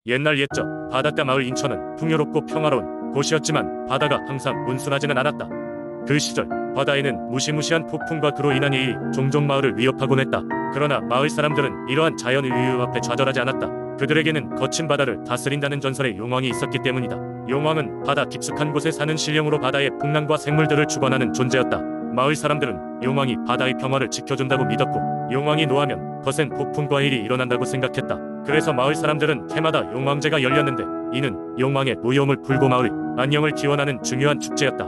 옛날 옛적 바닷가 마을 인천은 풍요롭고 평화로운 곳이었지만 바다가 항상 온순하지는 않았다. 그 시절 바다에는 무시무시한 폭풍과 그로 인한 일이 종종 마을을 위협하곤 했다. 그러나 마을 사람들은 이러한 자연의 위협 앞에 좌절하지 않았다. 그들에게는 거친 바다를 다스린다는 전설의 용왕이 있었기 때문이다. 용왕은 바다 깊숙한 곳에 사는 신령으로 바다의 풍랑과 생물들을 주관하는 존재였다. 마을 사람들은 용왕이 바다의 평화를 지켜준다고 믿었고 용왕이 노하면 거센 폭풍과 일이 일어난다고 생각했다. 그래서 마을 사람들은 해마다 용왕제가 열렸는데 이는 용왕의 노여움을 풀고 마을의 안녕을 기원하는 중요한 축제였다.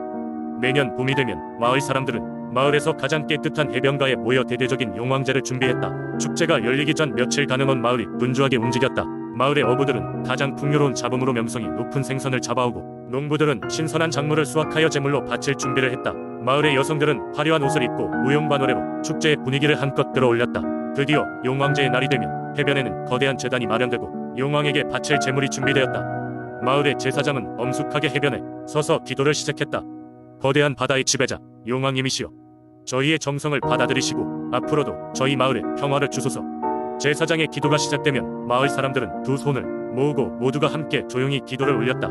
매년 봄이 되면 마을 사람들은 마을에서 가장 깨끗한 해변가에 모여 대대적인 용왕제를 준비했다. 축제가 열리기 전 며칠간은 온 마을이 분주하게 움직였다. 마을의 어부들은 가장 풍요로운 잡음으로 명성이 높은 생선을 잡아오고 농부들은 신선한 작물을 수확하여 제물로 바칠 준비를 했다. 마을의 여성들은 화려한 옷을 입고 무용과 노래로 축제의 분위기를 한껏 끌어올렸다. 드디어 용왕제의 날이 되면 해변에는 거대한 제단이 마련되고 용왕에게 바칠 제물이 준비되었다. 마을의 제사장은 엄숙하게 해변에 서서 기도를 시작했다. 거대한 바다의 지배자 용왕님이시여, 저희의 정성을 받아들이시고 앞으로도 저희 마을에 평화를 주소서. 제사장의 기도가 시작되면 마을 사람들은 두 손을 모으고 모두가 함께 조용히 기도를 올렸다.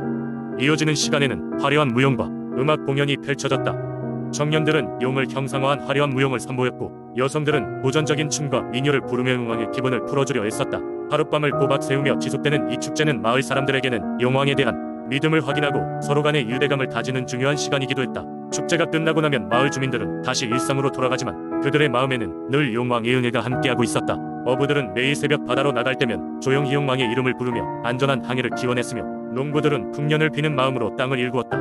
이어지는 시간에는 화려한 무용과 음악 공연이 펼쳐졌다. 청년들은 용을 형상화한 화려한 무용을 선보였고 여성들은 고전적인 춤과 민요를 부르며 용왕의 기분을 풀어주려 애썼다. 하룻밤을 꼬박 세우며 지속되는 이 축제는 마을 사람들에게는 용왕에 대한 믿음을 확인하고 서로 간의 유대감을 다지는 중요한 시간이기도 했다. 축제가 끝나고 나면 마을 주민들은 다시 일상으로 돌아가지만 그들의 마음에는 늘 용왕의 은혜가 함께하고 있었다. 어부들은 매일 새벽 바다로 나갈 때면 조용히 용왕의 이름을 부르며 안전한 항해를 기원했으며 농부들은 풍년을 비는 마음으로 땅을 일구었다.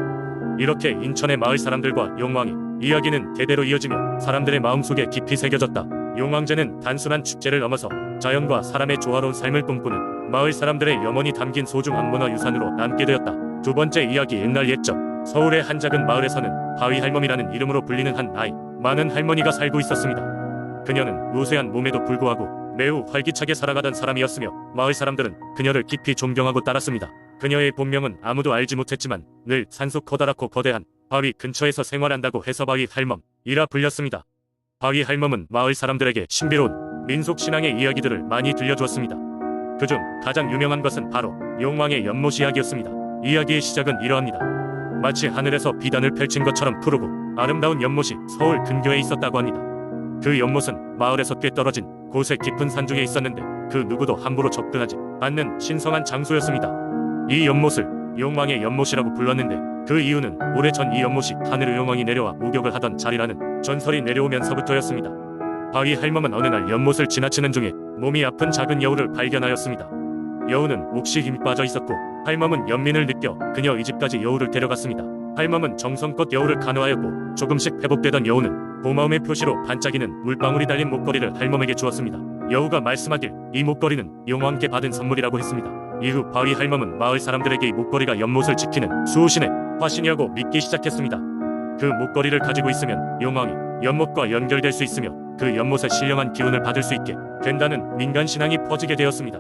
이렇게 인천의 마을 사람들과 용왕의 이야기는 대대로 이어지며 사람들의 마음속에 깊이 새겨졌다. 용왕제는 단순한 축제를 넘어서 자연과 사람의 조화로운 삶을 꿈꾸는 마을 사람들의 영혼이 담긴 소중한 문화유산으로 남게 되었다. 두 번째 이야기. 옛날 옛적 서울의 한 작은 마을에서는 바위 할멈이라는 이름으로 불리는 한 나이 많은 할머니가 살고 있었습니다. 그녀는 우세한 몸에도 불구하고 매우 활기차게 살아가던 사람이었으며 마을 사람들은 그녀를 깊이 존경하고 따랐습니다. 그녀의 본명은 아무도 알지 못했지만 늘 산속 커다랗고 거대한 바위 근처에서 생활한다고 해서 바위 할멈이라 불렸습니다. 바위 할멈은 마을 사람들에게 신비로운 민속신앙의 이야기들을 많이 들려주었습니다. 그중 가장 유명한 것은 바로 용왕의 연못 이야기였습니다. 이야기의 시작은 이러합니다. 마치 하늘에서 비단을 펼친 것처럼 푸르고 아름다운 연못이 서울 근교에 있었다고 합니다. 그 연못은 마을에서 꽤 떨어진 곳에 깊은 산중에 있었는데 그 누구도 함부로 접근하지 않는 신성한 장소였습니다. 이 연못을 용왕의 연못이라고 불렀는데 그 이유는 오래전 이 연못이 하늘의 용왕이 내려와 목욕을 하던 자리라는 전설이 내려오면서부터였습니다. 바위 할멈은 어느 날 연못을 지나치는 중에 몸이 아픈 작은 여우를 발견하였습니다. 여우는 몫이 힘이 빠져 있었고 할멈은 연민을 느껴 그녀의 집까지 여우를 데려갔습니다. 할멈은 정성껏 여우를 간호하였고 조금씩 회복되던 여우는 고마움의 표시로 반짝이는 물방울이 달린 목걸이를 할멈에게 주었습니다. 여우가 말씀하길 이 목걸이는 용왕께 받은 선물이라고 했습니다. 이후 바위 할멈은 마을 사람들에게 이 목걸이가 연못을 지키는 수호신의 화신이라고 믿기 시작했습니다. 그 목걸이를 가지고 있으면 용왕이 연못과 연결될 수 있으며 그 연못의 신령한 기운을 받을 수 있게 된다는 민간신앙이 퍼지게 되었습니다.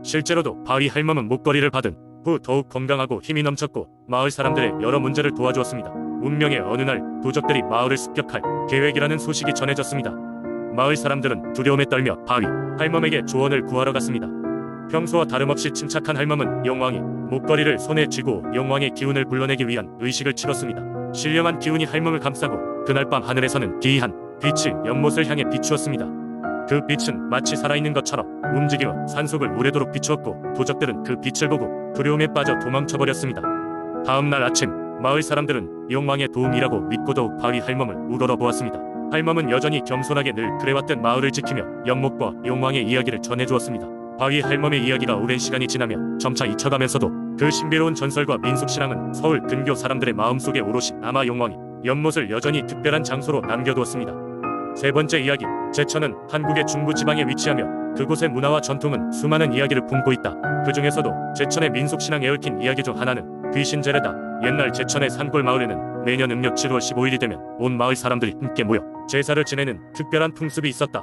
실제로도 바위 할멈은 목걸이를 받은 후 더욱 건강하고 힘이 넘쳤고 마을 사람들의 여러 문제를 도와주었습니다. 운명의 어느 날 도적들이 마을을 습격할 계획이라는 소식이 전해졌습니다. 마을 사람들은 두려움에 떨며 바위 할멈에게 조언을 구하러 갔습니다. 평소와 다름없이 침착한 할멈은 용왕이 목걸이를 손에 쥐고 용왕의 기운을 불러내기 위한 의식을 치렀습니다. 신령한 기운이 할멈을 감싸고 그날 밤 하늘에서는 기이한 빛이 연못을 향해 비추었습니다. 그 빛은 마치 살아있는 것처럼 움직이며 산속을 오래도록 비추었고 도적들은 그 빛을 보고 두려움에 빠져 도망쳐버렸습니다. 다음 날 아침 마을 사람들은 용왕의 도움이라고 믿고 더욱 바위 할멈을 우러러 보았습니다. 할멈은 여전히 겸손하게 늘 그래왔던 마을을 지키며 연못과 용왕의 이야기를 전해주었습니다. 바위 할멈의 이야기가 오랜 시간이 지나며 점차 잊혀가면서도 그 신비로운 전설과 민속신앙은 서울 근교 사람들의 마음속에 오롯이 남아 용왕이 연못을 여전히 특별한 장소로 남겨두었습니다. 세 번째 이야기. 제천은 한국의 중부지방에 위치하며 그곳의 문화와 전통은 수많은 이야기를 품고 있다. 그 중에서도 제천의 민속신앙에 얽힌 이야기 중 하나는 귀신제례다. 옛날 제천의 산골 마을에는 매년 음력 7월 15일이 되면 온 마을 사람들이 함께 모여 제사를 지내는 특별한 풍습이 있었다.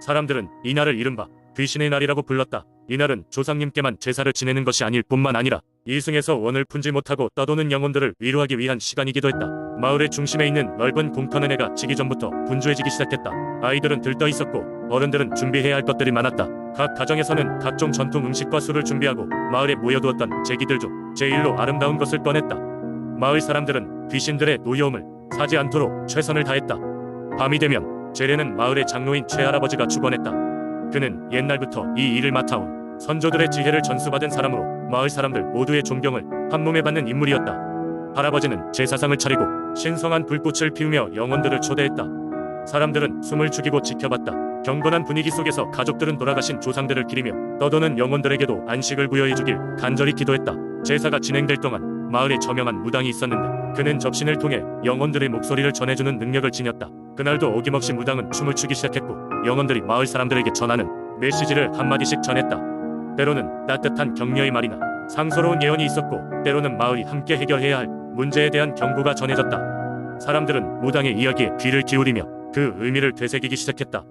사람들은 이날을 이른바 귀신의 날이라고 불렀다. 이날은 조상님께만 제사를 지내는 것이 아닐 뿐만 아니라 이승에서 원을 품지 못하고 떠도는 영혼들을 위로하기 위한 시간이기도 했다. 마을의 중심에 있는 넓은 공터는 지기 전부터 분주해지기 시작했다. 아이들은 들떠 있었고 어른들은 준비해야 할 것들이 많았다. 각 가정에서는 각종 전통 음식과 술을 준비하고 마을에 모여두었던 제기들 중 제일로 아름다운 것을 꺼냈다. 마을 사람들은 귀신들의 노여움을 사지 않도록 최선을 다했다. 밤이 되면 제례는 마을의 장로인 최할아버지가 주관했다. 그는 옛날부터 이 일을 맡아온 선조들의 지혜를 전수받은 사람으로 마을 사람들 모두의 존경을 한몸에 받는 인물이었다. 할아버지는 제사상을 차리고 신성한 불꽃을 피우며 영혼들을 초대했다. 사람들은 숨을 죽이고 지켜봤다. 경건한 분위기 속에서 가족들은 돌아가신 조상들을 기리며 떠도는 영혼들에게도 안식을 부여해주길 간절히 기도했다. 제사가 진행될 동안 마을에 저명한 무당이 있었는데 그는 접신을 통해 영혼들의 목소리를 전해주는 능력을 지녔다. 그날도 어김없이 무당은 춤을 추기 시작했고 영혼들이 마을 사람들에게 전하는 메시지를 한마디씩 전했다. 때로는 따뜻한 격려의 말이나 상서로운 예언이 있었고 때로는 마을이 함께 해결해야 할 문제에 대한 경고가 전해졌다. 사람들은 무당의 이야기에 귀를 기울이며 그 의미를 되새기기 시작했다.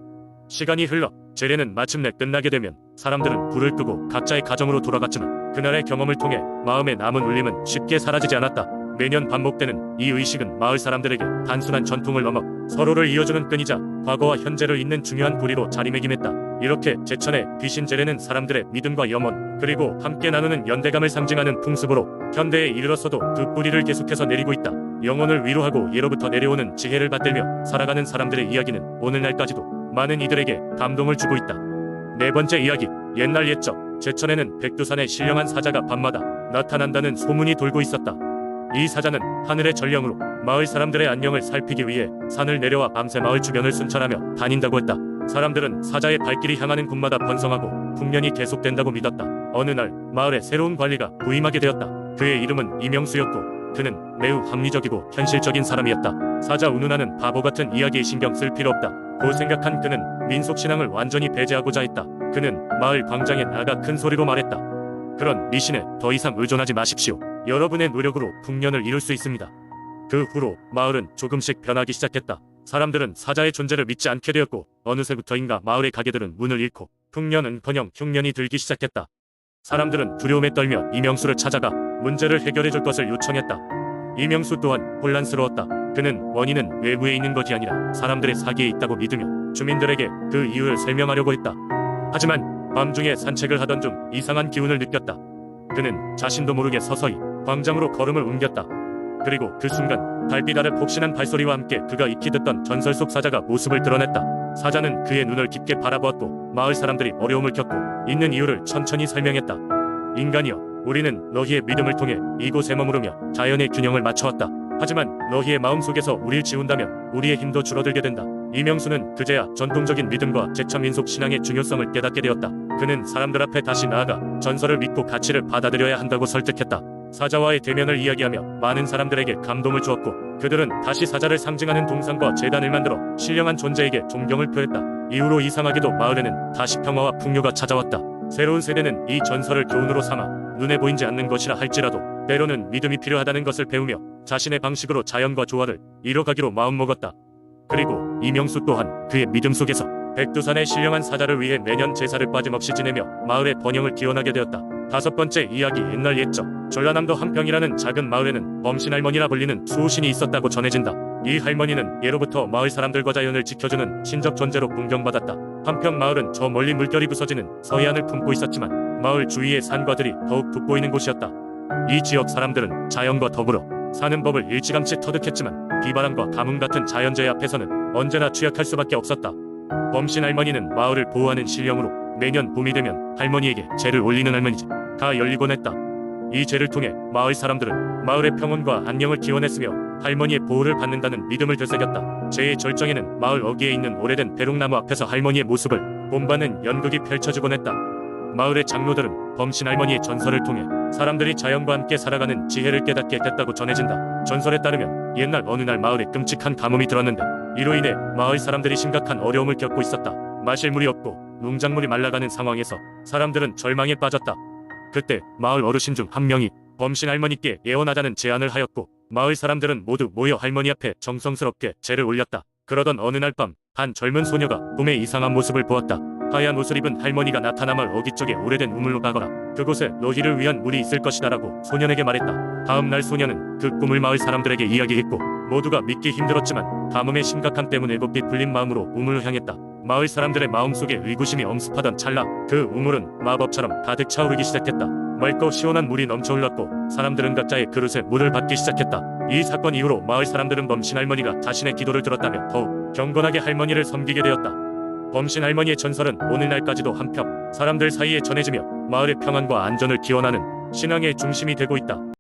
시간이 흘러 제례는 마침내 끝나게 되면 사람들은 불을 끄고 각자의 가정으로 돌아갔지만 그날의 경험을 통해 마음에 남은 울림은 쉽게 사라지지 않았다. 매년 반복되는 이 의식은 마을 사람들에게 단순한 전통을 넘어 서로를 이어주는 끈이자 과거와 현재를 잇는 중요한 고리로 자리매김했다. 이렇게 제천의 귀신 제례는 사람들의 믿음과 염원 그리고 함께 나누는 연대감을 상징하는 풍습으로 현대에 이르렀어도 그 뿌리를 계속해서 내리고 있다. 영혼을 위로하고 예로부터 내려오는 지혜를 받들며 살아가는 사람들의 이야기는 오늘날까지도 많은 이들에게 감동을 주고 있다. 네 번째 이야기, 옛날 옛적 제천에는 백두산의 신령한 사자가 밤마다 나타난다는 소문이 돌고 있었다. 이 사자는 하늘의 전령으로 마을 사람들의 안녕을 살피기 위해 산을 내려와 밤새 마을 주변을 순찰하며 다닌다고 했다. 사람들은 사자의 발길이 향하는 곳마다 번성하고 풍년이 계속된다고 믿었다. 어느 날 마을에 새로운 관리가 부임하게 되었다. 그의 이름은 이명수였고 그는 매우 합리적이고 현실적인 사람이었다. 사자 운운하는 바보 같은 이야기에 신경 쓸 필요 없다 고 생각한 그는 민속신앙을 완전히 배제하고자 했다. 그는 마을 광장에 나가 큰 소리로 말했다. 그런 미신에 더 이상 의존하지 마십시오. 여러분의 노력으로 풍년을 이룰 수 있습니다. 그 후로 마을은 조금씩 변하기 시작했다. 사람들은 사자의 존재를 믿지 않게 되었고 어느새부터인가 마을의 가게들은 문을 잃고 풍년은커녕 흉년이 들기 시작했다. 사람들은 두려움에 떨며 이명수를 찾아가 문제를 해결해 줄 것을 요청했다. 이명수 또한 혼란스러웠다. 그는 원인은 외부에 있는 것이 아니라 사람들의 사기에 있다고 믿으며 주민들에게 그 이유를 설명하려고 했다. 하지만 밤중에 산책을 하던 중 이상한 기운을 느꼈다. 그는 자신도 모르게 서서히 광장으로 걸음을 옮겼다. 그리고 그 순간 달빛 아래 폭신한 발소리와 함께 그가 익히 듣던 전설 속 사자가 모습을 드러냈다. 사자는 그의 눈을 깊게 바라보았고 마을 사람들이 어려움을 겪고 있는 이유를 천천히 설명했다. 인간이여, 우리는 너희의 믿음을 통해 이곳에 머무르며 자연의 균형을 맞춰왔다. 하지만 너희의 마음속에서 우릴 지운다면 우리의 힘도 줄어들게 된다. 이명수는 그제야 전통적인 믿음과 제천 민속 신앙의 중요성을 깨닫게 되었다. 그는 사람들 앞에 다시 나아가 전설을 믿고 가치를 받아들여야 한다고 설득했다. 사자와의 대면을 이야기하며 많은 사람들에게 감동을 주었고 그들은 다시 사자를 상징하는 동상과 제단을 만들어 신령한 존재에게 존경을 표했다. 이후로 이상하게도 마을에는 다시 평화와 풍요가 찾아왔다. 새로운 세대는 이 전설을 교훈으로 삼아 눈에 보이지 않는 것이라 할지라도 때로는 믿음이 필요하다는 것을 배우며 자신의 방식으로 자연과 조화를 이뤄가기로 마음먹었다. 그리고 이명수 또한 그의 믿음 속에서 백두산의 신령한 사자를 위해 매년 제사를 빠짐없이 지내며 마을의 번영을 기원하게 되었다. 다섯 번째 이야기, 옛날 옛적 전라남도 한평이라는 작은 마을에는 범신할머니라 불리는 수호신이 있었다고 전해진다. 이 할머니는 예로부터 마을 사람들과 자연을 지켜주는 신적 존재로 존경받았다. 한평 마을은 저 멀리 물결이 부서지는 서해안을 품고 있었지만 마을 주위의 산과들이 더욱 돋보이는 곳이었다. 이 지역 사람들은 자연과 더불어 사는 법을 일찌감치 터득했지만 비바람과 가뭄 같은 자연재해 앞에서는 언제나 취약할 수밖에 없었다. 범신 할머니는 마을을 보호하는 신령으로 매년 봄이 되면 할머니에게 제를 올리는 할머니집가 열리곤 했다. 이 제를 통해 마을 사람들은 마을의 평온과 안녕을 기원했으며 할머니의 보호를 받는다는 믿음을 되새겼다. 제의 절정에는 마을 어귀에 있는 오래된 대롱나무 앞에서 할머니의 모습을 본받는 연극이 펼쳐지곤 했다. 마을의 장로들은 범신 할머니의 전설을 통해 사람들이 자연과 함께 살아가는 지혜를 깨닫게 됐다고 전해진다. 전설에 따르면 옛날 어느 날 마을에 끔찍한 가뭄이 들었는데 이로 인해 마을 사람들이 심각한 어려움을 겪고 있었다. 마실 물이 없고 농작물이 말라가는 상황에서 사람들은 절망에 빠졌다. 그때 마을 어르신 중 한 명이 범신 할머니께 예언하자는 제안을 하였고 마을 사람들은 모두 모여 할머니 앞에 정성스럽게 제를 올렸다. 그러던 어느 날 밤 한 젊은 소녀가 꿈에 이상한 모습을 보았다. 하얀 옷을 입은 할머니가 나타나 마을 어귀 쪽에 오래된 우물로 가거라. 그곳에 너희를 위한 물이 있을 것이다 라고 소년에게 말했다. 다음 날 소녀는 그 꿈을 마을 사람들에게 이야기했고 모두가 믿기 힘들었지만 가뭄의 심각함 때문에 고삐 풀린 마음으로 우물을 향했다. 마을 사람들의 마음속에 의구심이 엄습하던 찰나 그 우물은 마법처럼 가득 차오르기 시작했다. 맑고 시원한 물이 넘쳐 흘렀고 사람들은 각자의 그릇에 물을 받기 시작했다. 이 사건 이후로 마을 사람들은 범신 할머니가 자신의 기도를 들었다며 더욱 경건하게 할머니를 섬기게 되었다. 범신 할머니의 전설은 오늘날까지도 한평 사람들 사이에 전해지며 마을의 평안과 안전을 기원하는 신앙의 중심이 되고 있다.